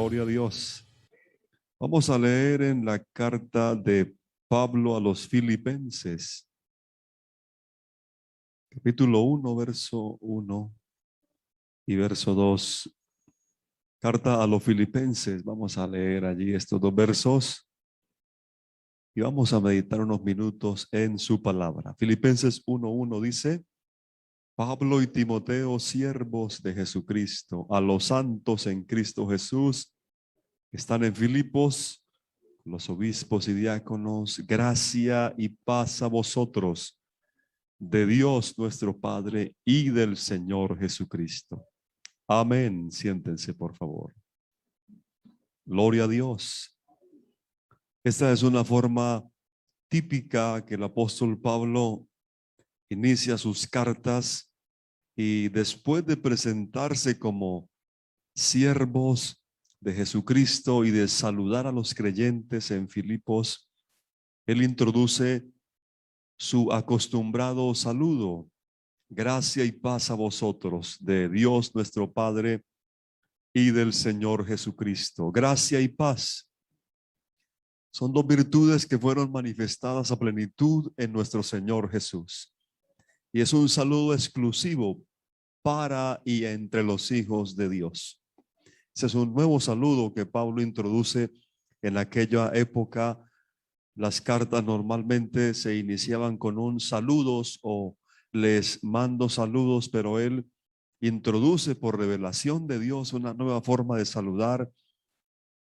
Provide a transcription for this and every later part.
Gloria a Dios. Vamos a leer en la carta de Pablo a los Filipenses, capítulo 1, verso 1 y verso 2. Carta a los Filipenses. Vamos a leer allí estos dos versos y vamos a meditar unos minutos en su palabra. Filipenses 1:1 dice: Pablo y Timoteo, siervos de Jesucristo, a los santos en Cristo Jesús, que están en Filipos, los obispos y diáconos, gracia y paz a vosotros, de Dios nuestro Padre y del Señor Jesucristo. Amén. Siéntense, por favor. Gloria a Dios. Esta es una forma típica que el apóstol Pablo inicia sus cartas, y después de presentarse como siervos de Jesucristo y de saludar a los creyentes en Filipos, él introduce su acostumbrado saludo: gracia y paz a vosotros, de Dios nuestro Padre y del Señor Jesucristo. Gracia y paz son dos virtudes que fueron manifestadas a plenitud en nuestro Señor Jesús, y es un saludo exclusivo para y entre los hijos de Dios. Ese es un nuevo saludo que Pablo introduce. En aquella época las cartas normalmente se iniciaban con un saludos o les mando saludos, pero él introduce por revelación de Dios una nueva forma de saludar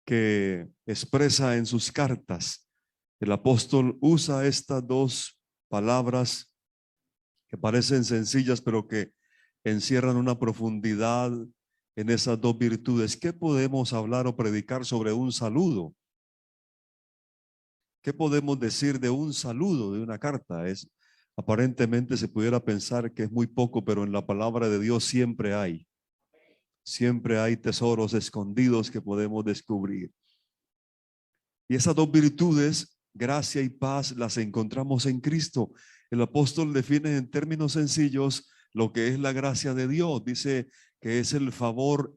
que expresa en sus cartas. El apóstol usa estas dos palabras que parecen sencillas, pero que encierran una profundidad en esas dos virtudes. ¿Qué podemos hablar o predicar sobre un saludo? ¿Qué podemos decir de un saludo, de una carta? Aparentemente se pudiera pensar que es muy poco, pero en la palabra de Dios siempre hay tesoros escondidos que podemos descubrir. Y esas dos virtudes, gracia y paz, las encontramos en Cristo. El apóstol define en términos sencillos lo que es la gracia de Dios. Dice que es el favor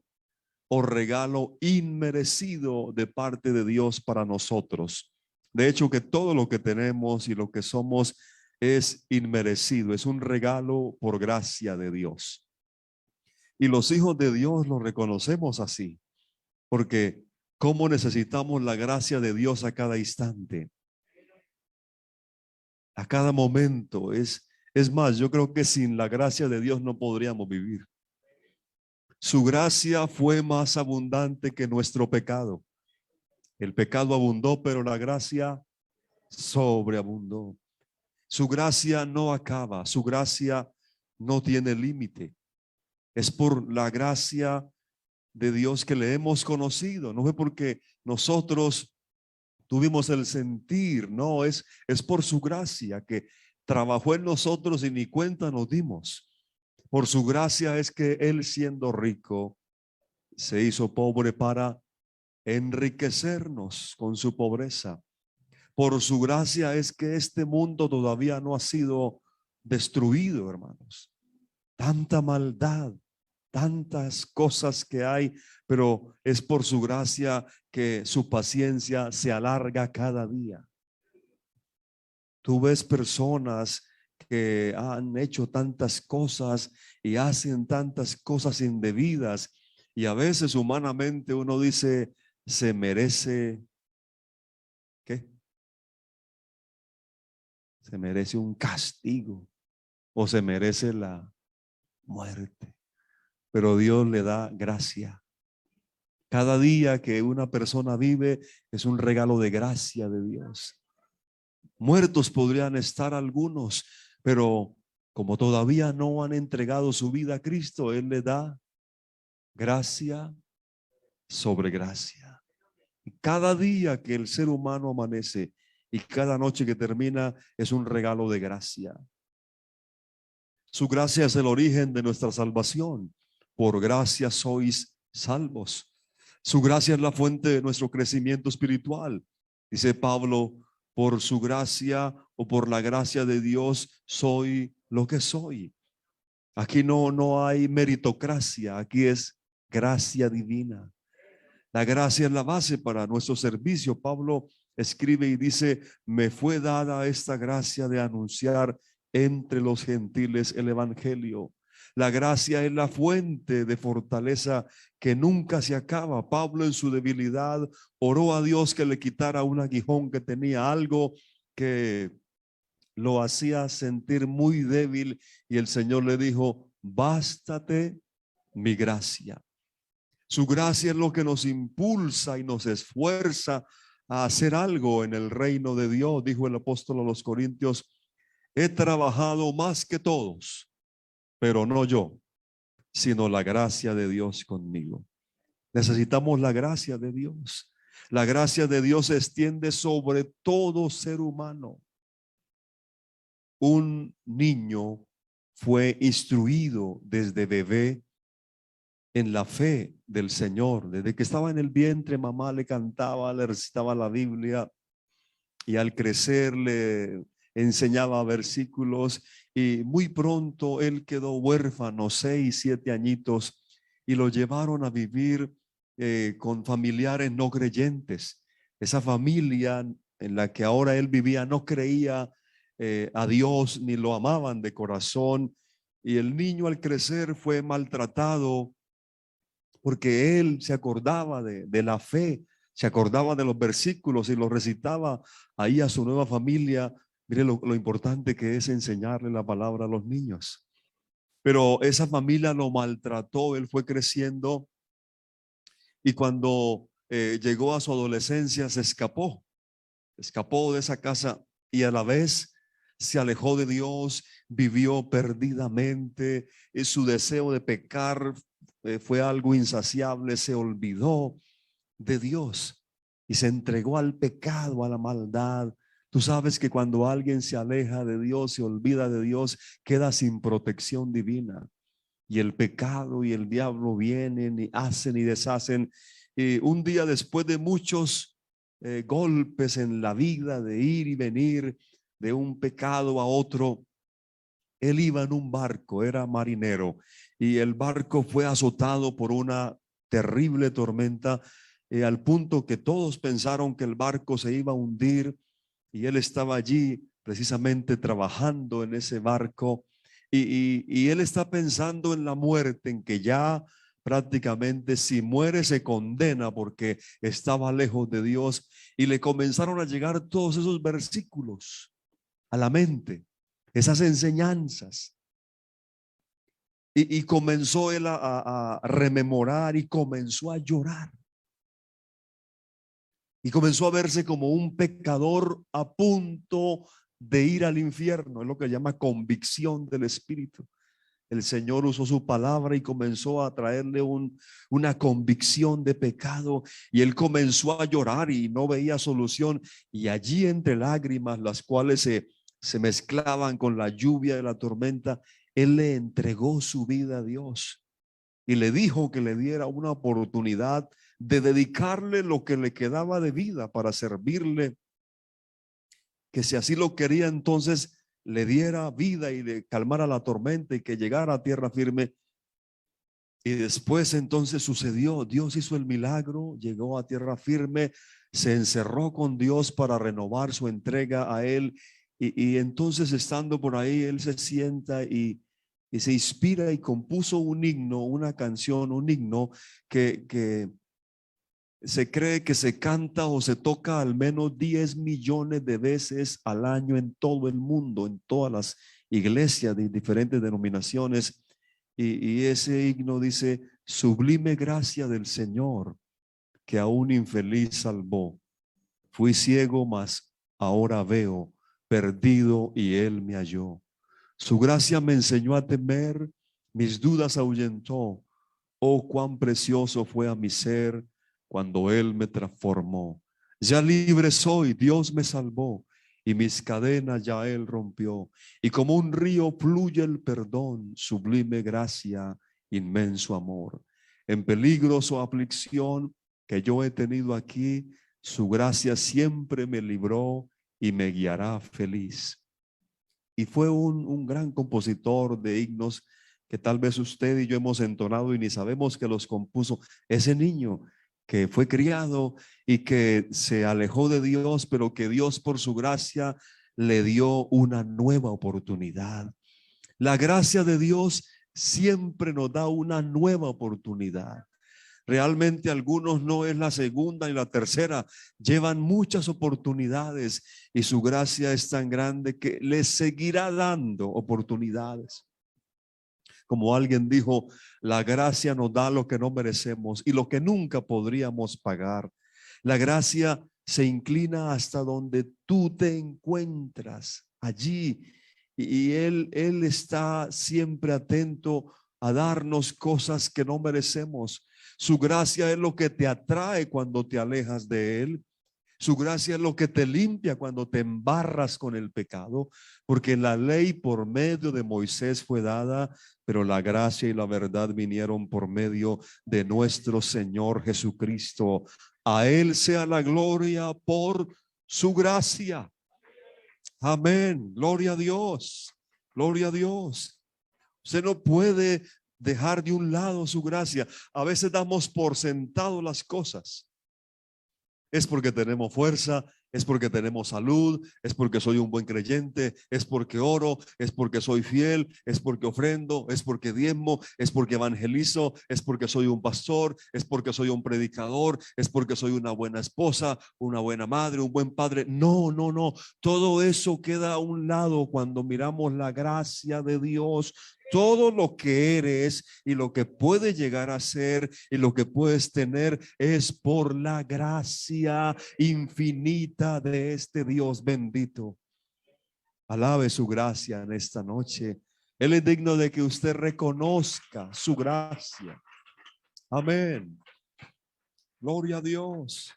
o regalo inmerecido de parte de Dios para nosotros. De hecho, que todo lo que tenemos y lo que somos es inmerecido, es un regalo por gracia de Dios. Y los hijos de Dios lo reconocemos así, porque cómo necesitamos la gracia de Dios a cada instante, a cada momento. Es más, yo creo que sin la gracia de Dios no podríamos vivir. Su gracia fue más abundante que nuestro pecado. El pecado abundó, pero la gracia sobreabundó. Su gracia no acaba, su gracia no tiene límite. Es por la gracia de Dios que le hemos conocido. No fue porque nosotros tuvimos el sentir, no, es por su gracia que trabajó en nosotros y ni cuenta nos dimos. Por su gracia es que Él, siendo rico, se hizo pobre para enriquecernos con su pobreza. Por su gracia es que este mundo todavía no ha sido destruido, hermanos. Tanta maldad, tantas cosas que hay, pero es por su gracia que su paciencia se alarga cada día. Tú ves personas que han hecho tantas cosas y hacen tantas cosas indebidas, y a veces humanamente uno dice, se merece, ¿qué? Se merece un castigo o se merece la muerte. Pero Dios le da gracia. Cada día que una persona vive es un regalo de gracia de Dios. Muertos podrían estar algunos, pero como todavía no han entregado su vida a Cristo, Él le da gracia sobre gracia. Y cada día que el ser humano amanece y cada noche que termina es un regalo de gracia. Su gracia es el origen de nuestra salvación. Por gracia sois salvos. Su gracia es la fuente de nuestro crecimiento espiritual. Dice Pablo, por su gracia o por la gracia de Dios soy lo que soy. Aquí no hay meritocracia, aquí es gracia divina. La gracia es la base para nuestro servicio. Pablo escribe y dice: me fue dada esta gracia de anunciar entre los gentiles el evangelio. La gracia es la fuente de fortaleza que nunca se acaba. Pablo en su debilidad oró a Dios que le quitara un aguijón que tenía, algo que lo hacía sentir muy débil, y el Señor le dijo: bástate mi gracia. Su gracia es lo que nos impulsa y nos esfuerza a hacer algo en el reino de Dios. Dijo el apóstol a los Corintios: he trabajado más que todos, pero no yo, sino la gracia de Dios conmigo. Necesitamos la gracia de Dios. La gracia de Dios se extiende sobre todo ser humano. Un niño fue instruido desde bebé en la fe del Señor. Desde que estaba en el vientre, mamá le cantaba, le recitaba la Biblia, y al crecer le enseñaba versículos, y muy pronto él quedó huérfano, 6, 7 añitos, y lo llevaron a vivir con familiares no creyentes. Esa familia en la que ahora él vivía no creía a Dios, ni lo amaban de corazón, y el niño al crecer fue maltratado porque él se acordaba de la fe, se acordaba de los versículos y los recitaba ahí a su nueva familia. Mire lo importante que es enseñarle la palabra a los niños. Pero esa familia lo maltrató, él fue creciendo, y cuando llegó a su adolescencia se escapó de esa casa, y a la vez se alejó de Dios, vivió perdidamente, su deseo de pecar fue algo insaciable, se olvidó de Dios y se entregó al pecado, a la maldad. Tú sabes que cuando alguien se aleja de Dios, se olvida de Dios, queda sin protección divina, y el pecado y el diablo vienen y hacen y deshacen. Y un día, después de muchos golpes en la vida, de ir y venir de un pecado a otro, él iba en un barco, era marinero, y el barco fue azotado por una terrible tormenta, al punto que todos pensaron que el barco se iba a hundir, y él estaba allí precisamente trabajando en ese barco, y él está pensando en la muerte, en que ya prácticamente si muere se condena porque estaba lejos de Dios, y le comenzaron a llegar todos esos versículos a la mente, esas enseñanzas. Y comenzó él a rememorar, y comenzó a llorar. Y comenzó a verse como un pecador a punto de ir al infierno. Es lo que llama convicción del Espíritu. El Señor usó su palabra y comenzó a traerle una convicción de pecado, y él comenzó a llorar y no veía solución. Y allí, entre lágrimas, las cuales se mezclaban con la lluvia de la tormenta, él le entregó su vida a Dios y le dijo que le diera una oportunidad de dedicarle lo que le quedaba de vida para servirle, que si así lo quería, entonces le diera vida y le calmara la tormenta y que llegara a tierra firme. Y después entonces sucedió, Dios hizo el milagro, llegó a tierra firme, se encerró con Dios para renovar su entrega a él, y entonces, estando por ahí, él se sienta y se inspira y compuso un himno, una canción, un himno que se cree que se canta o se toca al menos 10 millones de veces al año en todo el mundo, en todas las iglesias de diferentes denominaciones. Y ese himno dice: sublime gracia del Señor, que a un infeliz salvó. Fui ciego, mas ahora veo, perdido, y él me halló. Su gracia me enseñó a temer, mis dudas ahuyentó. Oh, cuán precioso fue a mi ser cuando él me transformó. Ya libre soy, Dios me salvó, y mis cadenas ya él rompió. Y como un río fluye el perdón, sublime gracia, inmenso amor. En peligros o aflicción que yo he tenido aquí, su gracia siempre me libró y me guiará feliz. Y fue un gran compositor de himnos que tal vez usted y yo hemos entonado y ni sabemos que los compuso. Ese niño que fue criado y que se alejó de Dios, pero que Dios por su gracia le dio una nueva oportunidad. La gracia de Dios siempre nos da una nueva oportunidad. Realmente algunos no es la segunda y la tercera, llevan muchas oportunidades y su gracia es tan grande que les seguirá dando oportunidades. Como alguien dijo, la gracia nos da lo que no merecemos y lo que nunca podríamos pagar. La gracia se inclina hasta donde tú te encuentras, allí. Y Él está siempre atento a darnos cosas que no merecemos. Su gracia es lo que te atrae cuando te alejas de Él. Su gracia es lo que te limpia cuando te embarras con el pecado, porque la ley por medio de Moisés fue dada, pero la gracia y la verdad vinieron por medio de nuestro Señor Jesucristo. A Él sea la gloria por su gracia. Amén. Gloria a Dios. Gloria a Dios. Usted no puede dejar de un lado su gracia. A veces damos por sentado las cosas. Es porque tenemos fuerza, es porque tenemos salud, es porque soy un buen creyente, es porque oro, es porque soy fiel, es porque ofrendo, es porque diezmo, es porque evangelizo, es porque soy un pastor, es porque soy un predicador, es porque soy una buena esposa, una buena madre, un buen padre. No, no, no. Todo eso queda a un lado cuando miramos la gracia de Dios. Todo lo que eres y lo que puedes llegar a ser y lo que puedes tener es por la gracia infinita de este Dios bendito. Alabe su gracia en esta noche. Él es digno de que usted reconozca su gracia. Amén. Gloria a Dios.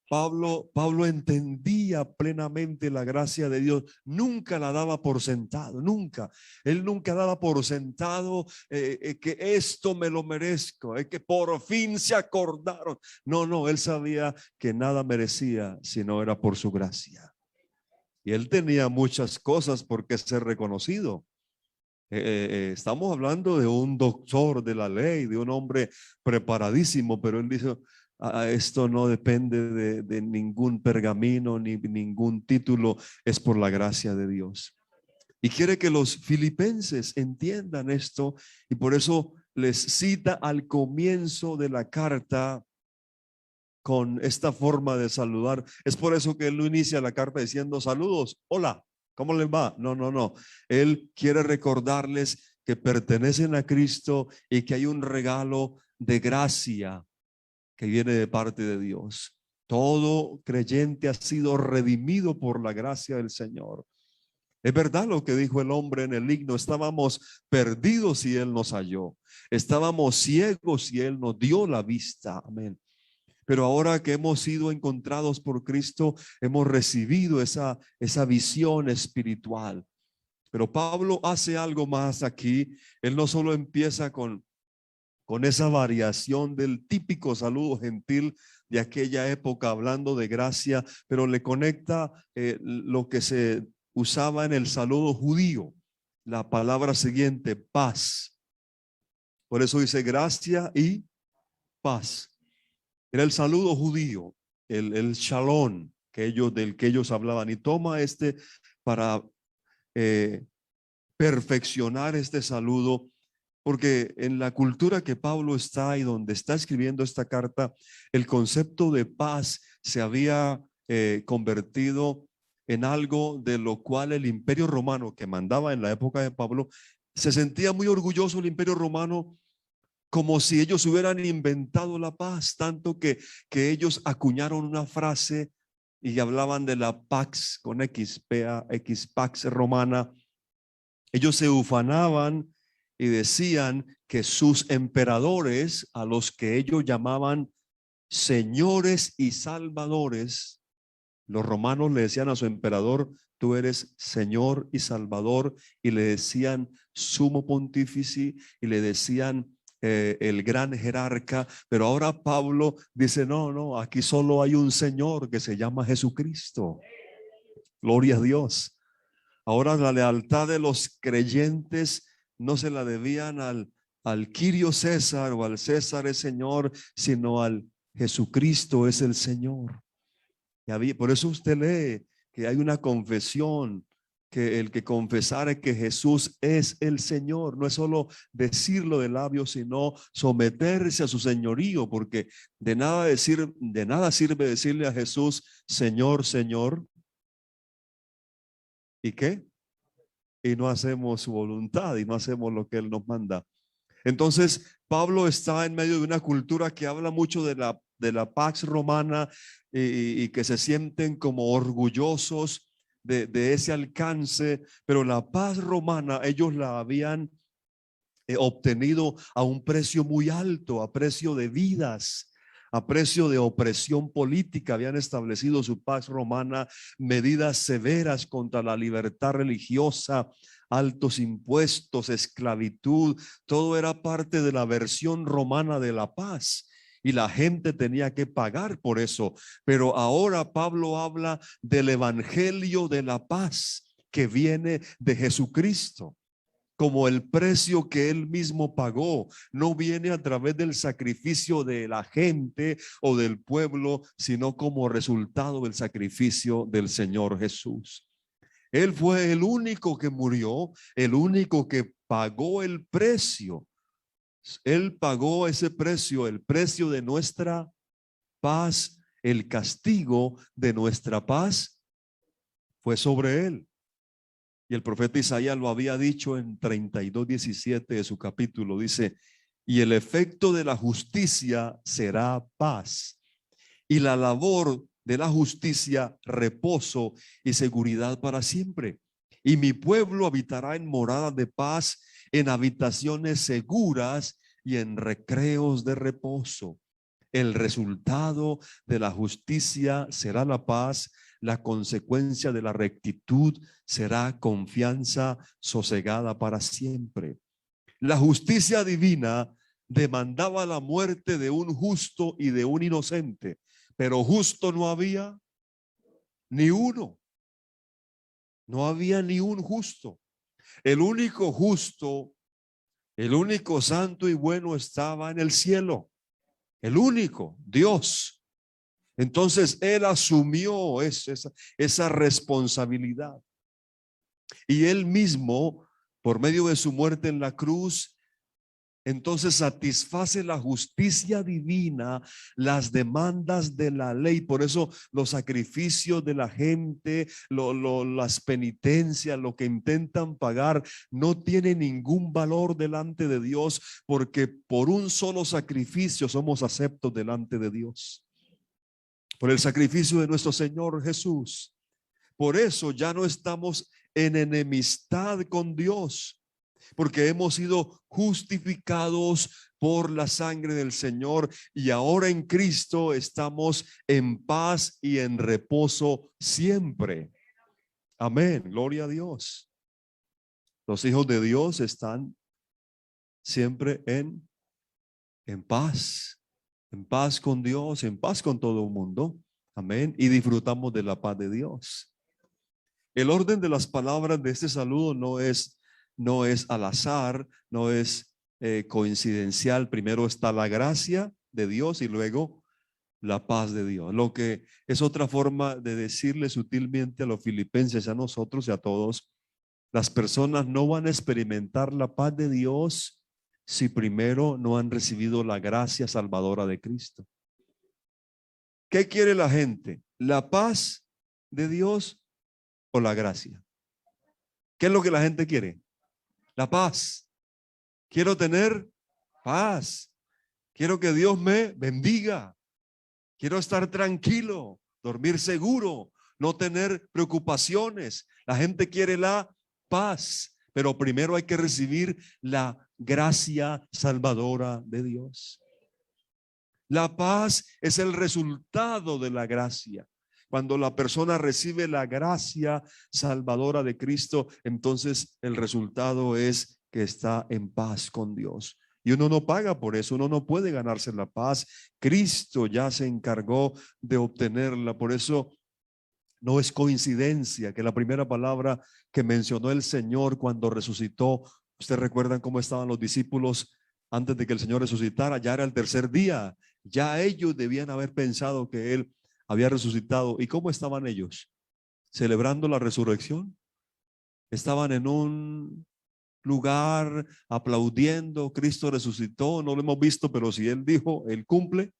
Pablo entendía plenamente la gracia de Dios, nunca la daba por sentado, nunca. Él nunca daba por sentado que esto me lo merezco, que por fin se acordaron. No, no, él sabía que nada merecía si no era por su gracia. Y él tenía muchas cosas por qué ser reconocido. Estamos hablando de un doctor de la ley, de un hombre preparadísimo, pero él dice, esto no depende de ningún pergamino ni ningún título, es por la gracia de Dios. Y quiere que los filipenses entiendan esto y por eso les cita al comienzo de la carta con esta forma de saludar. Es por eso que él no inicia la carta diciendo saludos, hola, ¿cómo les va? No, no, no. Él quiere recordarles que pertenecen a Cristo y que hay un regalo de gracia que viene de parte de Dios. Todo creyente ha sido redimido por la gracia del Señor. Es verdad lo que dijo el hombre en el himno, estábamos perdidos y Él nos halló. Estábamos ciegos y Él nos dio la vista. Amén. Pero ahora que hemos sido encontrados por Cristo, hemos recibido esa visión espiritual. Pero Pablo hace algo más aquí. Él no solo empieza con esa variación del típico saludo gentil de aquella época, hablando de gracia, pero le conecta lo que se usaba en el saludo judío, la palabra siguiente, paz. Por eso dice gracia y paz. Era el saludo judío, el shalom del que ellos hablaban, y toma para perfeccionar este saludo, porque en la cultura que Pablo está y donde está escribiendo esta carta, el concepto de paz se había convertido en algo de lo cual el Imperio Romano, que mandaba en la época de Pablo, se sentía muy orgulloso el Imperio Romano, como si ellos hubieran inventado la paz, tanto que ellos acuñaron una frase y hablaban de la pax con X, P-A-X, pax romana. Ellos se ufanaban y decían que sus emperadores, a los que ellos llamaban señores y salvadores, los romanos le decían a su emperador, tú eres Señor y Salvador, y le decían sumo pontífice, y le decían el gran jerarca. Pero ahora Pablo dice, no, aquí solo hay un Señor que se llama Jesucristo. Gloria a Dios. Ahora la lealtad de los creyentes no se la debían al al Quirio César o al César es Señor, sino al Jesucristo es el Señor. Por eso usted lee que hay una confesión, que el que confesare que Jesús es el Señor, no es solo decirlo de labios, sino someterse a su señorío, porque de nada sirve decirle a Jesús, Señor, Señor, ¿y qué? Y no hacemos su voluntad y no hacemos lo que Él nos manda. Entonces, Pablo está en medio de una cultura que habla mucho de la Pax Romana y que se sienten como orgullosos de ese alcance, pero la paz romana ellos la habían obtenido a un precio muy alto, a precio de vidas, a precio de opresión política. Habían establecido su Pax Romana, medidas severas contra la libertad religiosa, altos impuestos, esclavitud, todo era parte de la versión romana de la paz. Y la gente tenía que pagar por eso. Pero ahora Pablo habla del evangelio de la paz que viene de Jesucristo, como el precio que Él mismo pagó. No viene a través del sacrificio de la gente o del pueblo, sino como resultado del sacrificio del Señor Jesús. Él fue el único que murió, el único que pagó el precio. Él pagó ese precio, el precio de nuestra paz, el castigo de nuestra paz fue sobre Él. Y el profeta Isaías lo había dicho en 32:17 de su capítulo. Dice, y el efecto de la justicia será paz, y la labor de la justicia reposo y seguridad para siempre. Y mi pueblo habitará en moradas de paz, en habitaciones seguras y en recreos de reposo. El resultado de la justicia será la paz. La consecuencia de la rectitud será confianza sosegada para siempre. La justicia divina demandaba la muerte de un justo y de un inocente, pero justo no había ni uno. No había ni un justo. El único justo, el único santo y bueno estaba en el cielo. El único, Dios. Entonces Él asumió esa responsabilidad. Y Él mismo, por medio de su muerte en la cruz, entonces satisface la justicia divina, las demandas de la ley. Por eso los sacrificios de la gente, las penitencias, lo que intentan pagar, no tiene ningún valor delante de Dios, porque por un solo sacrificio somos aceptos delante de Dios. Por el sacrificio de nuestro Señor Jesús. Por eso ya no estamos en enemistad con Dios, porque hemos sido justificados por la sangre del Señor y ahora en Cristo estamos en paz y en reposo siempre. Amén, gloria a Dios. Los hijos de Dios están siempre en paz con Dios, en paz con todo el mundo. Amén, y disfrutamos de la paz de Dios. El orden de las palabras de este saludo no es al azar, no es coincidencial. Primero está la gracia de Dios y luego la paz de Dios. Lo que es otra forma de decirle sutilmente a los filipenses, a nosotros y a todos, las personas no van a experimentar la paz de Dios si primero no han recibido la gracia salvadora de Cristo. ¿Qué quiere la gente? ¿La paz de Dios o la gracia? ¿Qué es lo que la gente quiere? La paz. Quiero tener paz. Quiero que Dios me bendiga. Quiero estar tranquilo, dormir seguro, no tener preocupaciones. La gente quiere la paz, pero primero hay que recibir la gracia salvadora de Dios. La paz es el resultado de la gracia. Cuando la persona recibe la gracia salvadora de Cristo, entonces el resultado es que está en paz con Dios. Y uno no paga por eso, uno no puede ganarse la paz. Cristo ya se encargó de obtenerla. Por eso no es coincidencia que la primera palabra que mencionó el Señor cuando resucitó, ustedes recuerdan cómo estaban los discípulos antes de que el Señor resucitara, ya era el tercer día. Ya ellos debían haber pensado que Él había resucitado. ¿Y cómo estaban ellos? Celebrando la resurrección. Estaban en un lugar aplaudiendo, Cristo resucitó, no lo hemos visto, pero si Él dijo, Él cumple.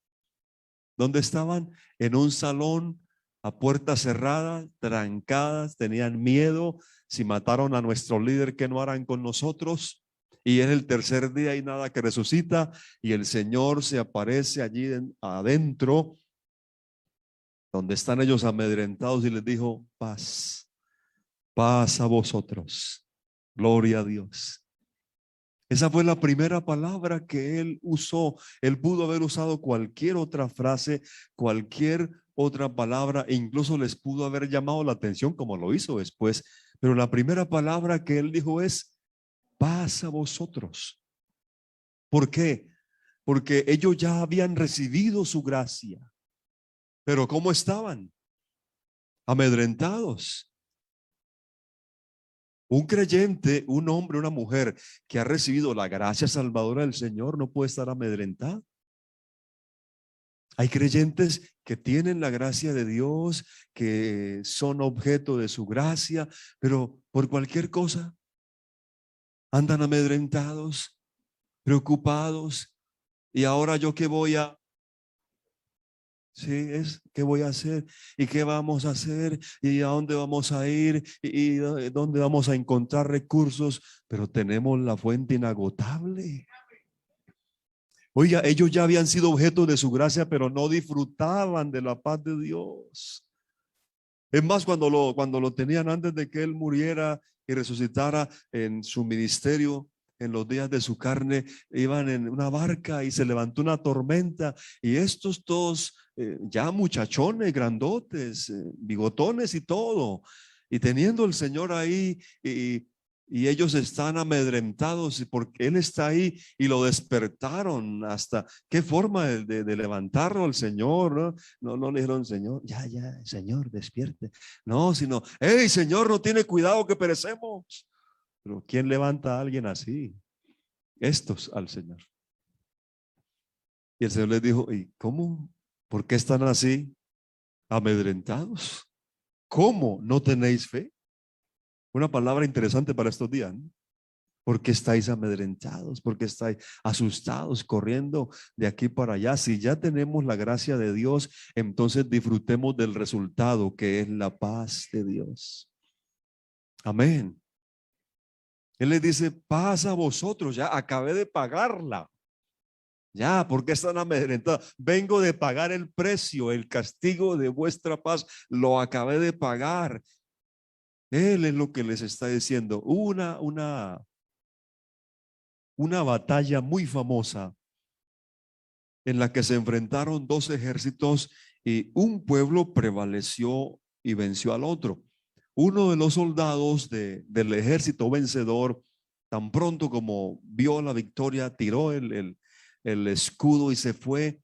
¿Dónde estaban? En un salón a puertas cerradas, trancadas, tenían miedo. Si mataron a nuestro líder, ¿qué no harán con nosotros? Y es el tercer día y nada que resucita, y el Señor se aparece allí adentro, donde están ellos amedrentados, y les dijo: paz, paz a vosotros. Gloria a Dios. Esa fue la primera palabra que él usó. Él pudo haber usado cualquier otra frase, cualquier otra palabra, e incluso les pudo haber llamado la atención como lo hizo después. Pero la primera palabra que él dijo es: paz a vosotros. ¿Por qué? Porque ellos ya habían recibido su gracia. Pero ¿cómo estaban? Amedrentados. Un creyente, un hombre, una mujer que ha recibido la gracia salvadora del Señor no puede estar amedrentado. Hay creyentes que tienen la gracia de Dios, que son objeto de su gracia, pero por cualquier cosa andan amedrentados, preocupados. Y ahora yo qué voy a, qué voy a hacer y qué vamos a hacer y a dónde vamos a ir y dónde vamos a encontrar recursos, pero tenemos la fuente inagotable. Oiga, ellos ya habían sido objeto de su gracia, pero no disfrutaban de la paz de Dios. Es más, cuando lo tenían antes de que él muriera y resucitara en su ministerio, en los días de su carne, iban en una barca y se levantó una tormenta, y estos todos ya muchachones, grandotes, bigotones y todo, y teniendo el Señor ahí, y ellos están amedrentados porque Él está ahí, y lo despertaron. Hasta qué forma de levantarlo al Señor, ¿no? No le dijeron: Señor, ya, Señor, despierte. No, sino: hey, Señor, no tiene cuidado que perecemos. Pero ¿quién levanta a alguien así? Estos al Señor. Y el Señor les dijo: ¿y cómo? ¿Por qué están así amedrentados? ¿Cómo no tenéis fe? Una palabra interesante para estos días, ¿no? ¿Por qué estáis amedrentados? ¿Por qué estáis asustados, corriendo de aquí para allá? Si ya tenemos la gracia de Dios, entonces disfrutemos del resultado, que es la paz de Dios. Amén. Él les dice: paz a vosotros, ya acabé de pagarla. Ya, ¿por qué están amedrentados? Vengo de pagar el precio, el castigo de vuestra paz, lo acabé de pagar. Él es lo que les está diciendo. Una batalla muy famosa en la que se enfrentaron dos ejércitos, y un pueblo prevaleció y venció al otro. Uno de los soldados del ejército vencedor, tan pronto como vio la victoria, tiró el escudo y se fue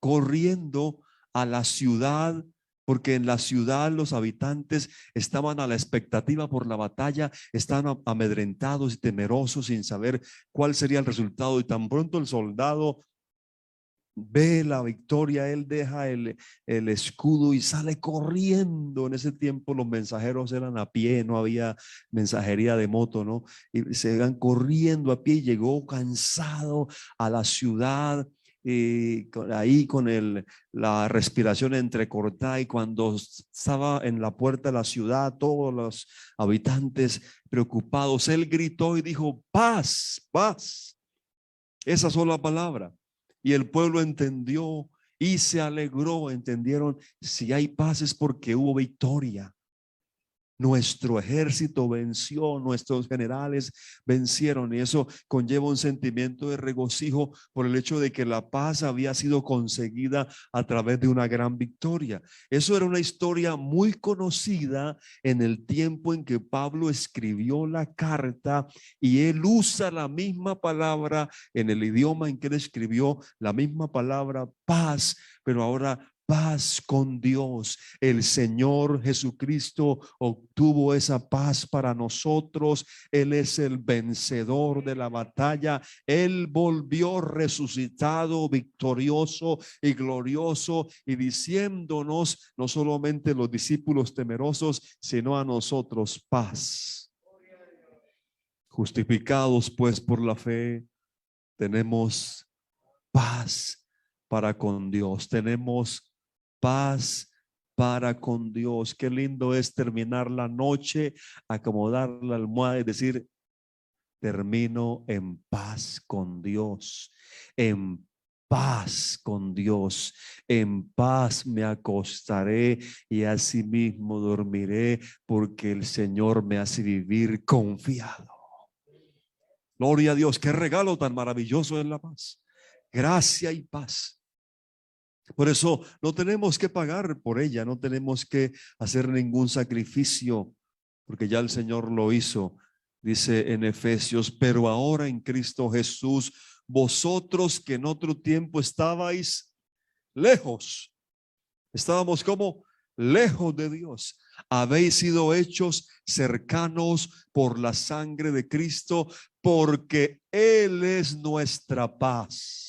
corriendo a la ciudad, porque en la ciudad los habitantes estaban a la expectativa por la batalla, estaban amedrentados y temerosos sin saber cuál sería el resultado. Y tan pronto el soldado ve la victoria, él deja el escudo y sale corriendo. En ese tiempo los mensajeros eran a pie, no había mensajería de moto, ¿no? Y se iban corriendo a pie. Llegó cansado a la ciudad, ahí con la respiración entrecortada, y cuando estaba en la puerta de la ciudad, todos los habitantes preocupados, él gritó y dijo: paz, paz. Esa sola palabra. Y el pueblo entendió y se alegró. Entendieron: si hay paz es porque hubo victoria. Nuestro ejército venció, nuestros generales vencieron, y eso conlleva un sentimiento de regocijo por el hecho de que la paz había sido conseguida a través de una gran victoria. Eso era una historia muy conocida en el tiempo en que Pablo escribió la carta, y él usa la misma palabra en el idioma en que él escribió, la misma palabra paz, pero ahora paz con Dios. El Señor Jesucristo obtuvo esa paz para nosotros. Él es el vencedor de la batalla. Él volvió resucitado, victorioso y glorioso, y diciéndonos, no solamente los discípulos temerosos, sino a nosotros, paz. Justificados pues por la fe, tenemos paz para con Dios. Tenemos paz para con Dios. Qué lindo es terminar la noche, acomodar la almohada y decir: termino en paz con Dios, en paz con Dios, en paz me acostaré y asimismo dormiré, porque el Señor me hace vivir confiado. Gloria a Dios, qué regalo tan maravilloso es la paz. Gracia y paz. Por eso no tenemos que pagar por ella, no tenemos que hacer ningún sacrificio, porque ya el Señor lo hizo. Dice en Efesios: pero ahora en Cristo Jesús, vosotros que en otro tiempo estabais lejos, estábamos como lejos de Dios, habéis sido hechos cercanos por la sangre de Cristo, porque Él es nuestra paz,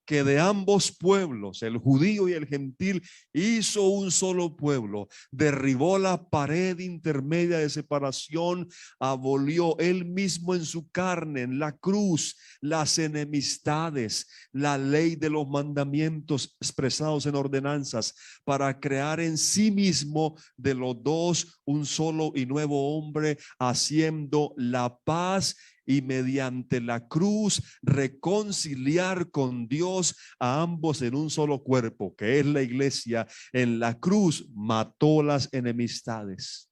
que de ambos pueblos, el judío y el gentil, hizo un solo pueblo, derribó la pared intermedia de separación, abolió él mismo en su carne, en la cruz, las enemistades, la ley de los mandamientos expresados en ordenanzas, para crear en sí mismo de los dos un solo y nuevo hombre, haciendo la paz, y mediante la cruz reconciliar con Dios a ambos en un solo cuerpo, que es la iglesia. En la cruz mató las enemistades.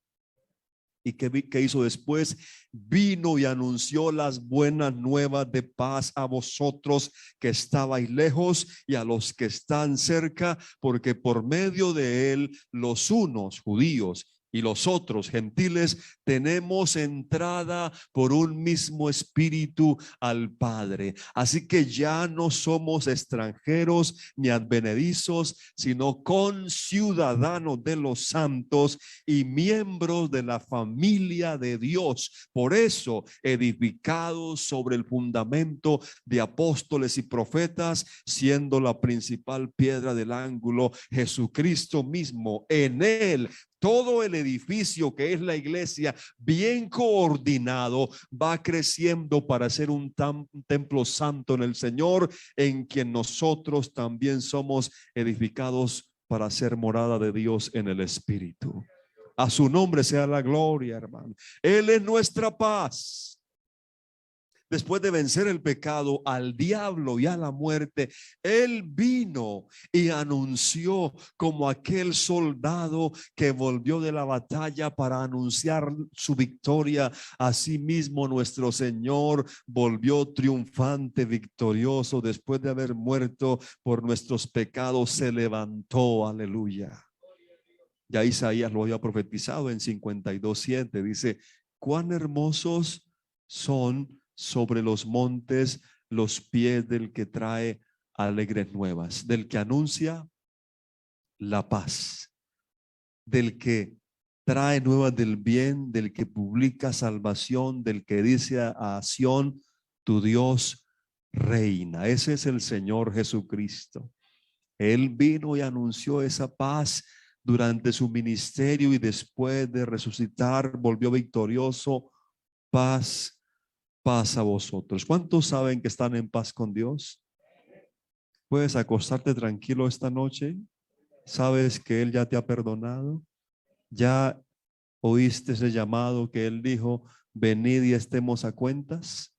¿Y qué hizo después? Vino y anunció las buenas nuevas de paz a vosotros que estabais lejos y a los que están cerca, porque por medio de él los unos judíos y los otros gentiles tenemos entrada por un mismo espíritu al Padre. Así que ya no somos extranjeros ni advenedizos, sino conciudadanos de los santos y miembros de la familia de Dios. Por eso, edificados sobre el fundamento de apóstoles y profetas, siendo la principal piedra del ángulo Jesucristo mismo. En él todo el edificio que es la iglesia, bien coordinado, va creciendo para ser un templo santo en el Señor, en quien nosotros también somos edificados para ser morada de Dios en el Espíritu. A su nombre sea la gloria, hermano. Él es nuestra paz. Después de vencer el pecado, al diablo y a la muerte, él vino y anunció, como aquel soldado que volvió de la batalla para anunciar su victoria. Asimismo, nuestro Señor volvió triunfante, victorioso, después de haber muerto por nuestros pecados, se levantó. Aleluya. Ya Isaías lo había profetizado en 52:7. Dice: cuán hermosos son sobre los montes los pies del que trae alegres nuevas, del que anuncia la paz, del que trae nuevas del bien, del que publica salvación, del que dice a Sión: tu Dios reina. Ese es el Señor Jesucristo. Él vino y anunció esa paz durante su ministerio, y después de resucitar volvió victorioso. Paz, paz a vosotros. ¿Cuántos saben que están en paz con Dios? ¿Puedes acostarte tranquilo esta noche? ¿Sabes que Él ya te ha perdonado? ¿Ya oíste ese llamado que Él dijo: venid y estemos a cuentas?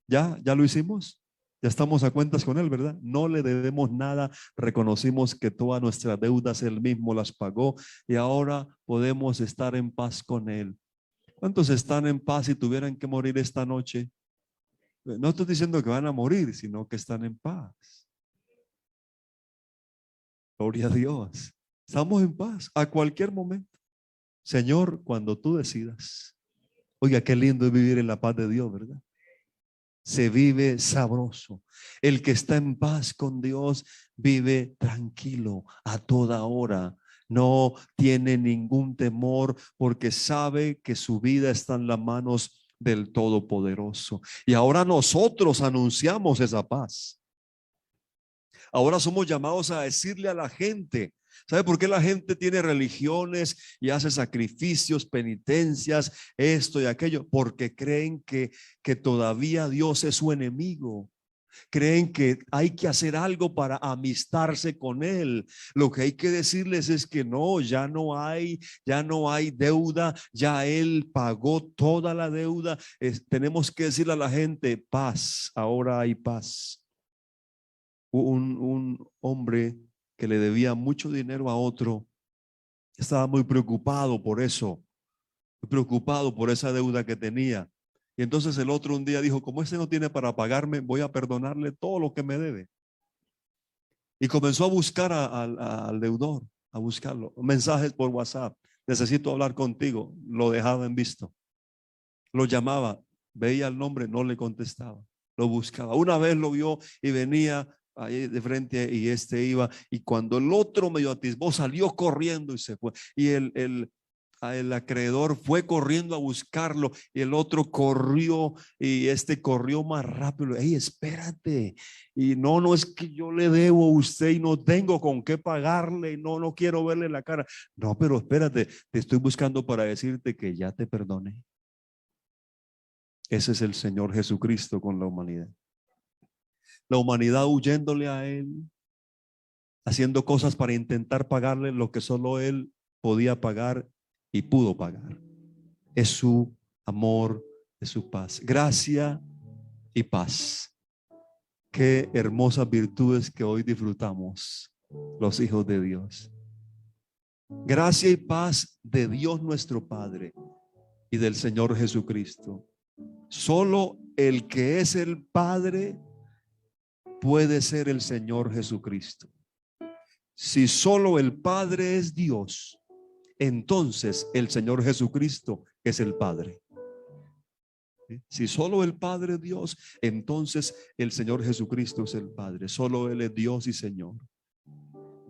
¿Ya lo hicimos? Ya estamos a cuentas con Él, ¿verdad? No le debemos nada. Reconocimos que todas nuestras deudas Él mismo las pagó, y ahora podemos estar en paz con Él. ¿Cuántos están en paz si tuvieran que morir esta noche? No estoy diciendo que van a morir, sino que están en paz. Gloria a Dios. Estamos en paz a cualquier momento. Señor, cuando tú decidas. Oiga, qué lindo es vivir en la paz de Dios, ¿verdad? se vive sabroso. El que está en paz con Dios vive tranquilo a toda hora. No tiene ningún temor porque sabe que su vida está en las manos del Todopoderoso. Y ahora nosotros anunciamos esa paz. Ahora somos llamados a decirle a la gente. ¿Sabe por qué la gente tiene religiones y hace sacrificios, penitencias, esto y aquello? Porque creen que todavía Dios es su enemigo. Creen que hay que hacer algo para amistarse con Él. Lo que hay que decirles es que no, ya no hay deuda, ya Él pagó toda la deuda. Tenemos que decirle a la gente, paz, ahora hay paz. Un hombre que le debía mucho dinero a otro estaba muy preocupado por eso, muy preocupado por esa deuda que tenía. Y entonces el otro un día dijo, como ese no tiene para pagarme, voy a perdonarle todo lo que me debe. Y comenzó a buscar al deudor, a buscarlo. Mensajes por WhatsApp, necesito hablar contigo. Lo dejaba en visto. Lo llamaba, veía el nombre, no le contestaba. Lo buscaba. Una vez lo vio y venía ahí de frente y iba. Y cuando el otro medio atisbó, salió corriendo y se fue. Y el acreedor fue corriendo a buscarlo y el otro corrió y corrió más rápido. Hey, espérate. Y no es que yo le debo a usted y no tengo con qué pagarle. No quiero verle la cara. No, pero espérate, te estoy buscando para decirte que ya te perdoné. Ese es el Señor Jesucristo con la humanidad. La humanidad huyéndole a Él, haciendo cosas para intentar pagarle lo que solo Él podía pagar y pudo pagar. Es su amor, es su paz. Gracia y paz. Qué hermosas virtudes que hoy disfrutamos los hijos de Dios. Gracia y paz de Dios nuestro Padre y del Señor Jesucristo. Solo el que es el Padre puede ser el Señor Jesucristo. Si solo el Padre es Dios, entonces el Señor Jesucristo es el Padre. Si solo el Padre es Dios, entonces el Señor Jesucristo es el Padre. Solo Él es Dios y Señor.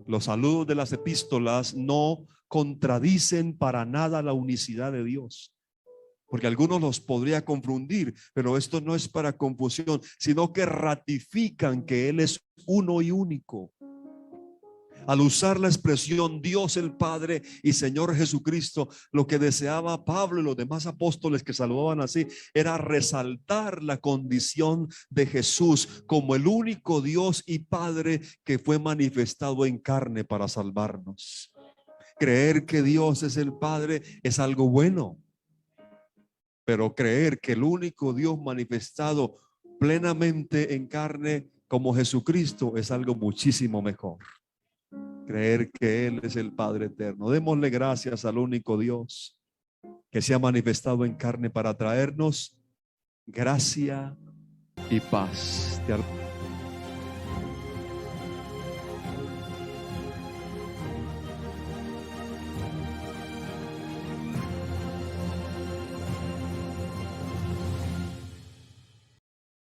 Los saludos de las epístolas no contradicen para nada la unicidad de Dios, porque algunos los podría confundir, pero esto no es para confusión, sino que ratifican que Él es uno y único. Al usar la expresión Dios el Padre y Señor Jesucristo, lo que deseaba Pablo y los demás apóstoles que saludaban así era resaltar la condición de Jesús como el único Dios y Padre que fue manifestado en carne para salvarnos. Creer que Dios es el Padre es algo bueno, pero creer que el único Dios manifestado plenamente en carne como Jesucristo es algo muchísimo mejor. Creer que Él es el Padre eterno. Démosle gracias al único Dios que se ha manifestado en carne para traernos gracia y paz.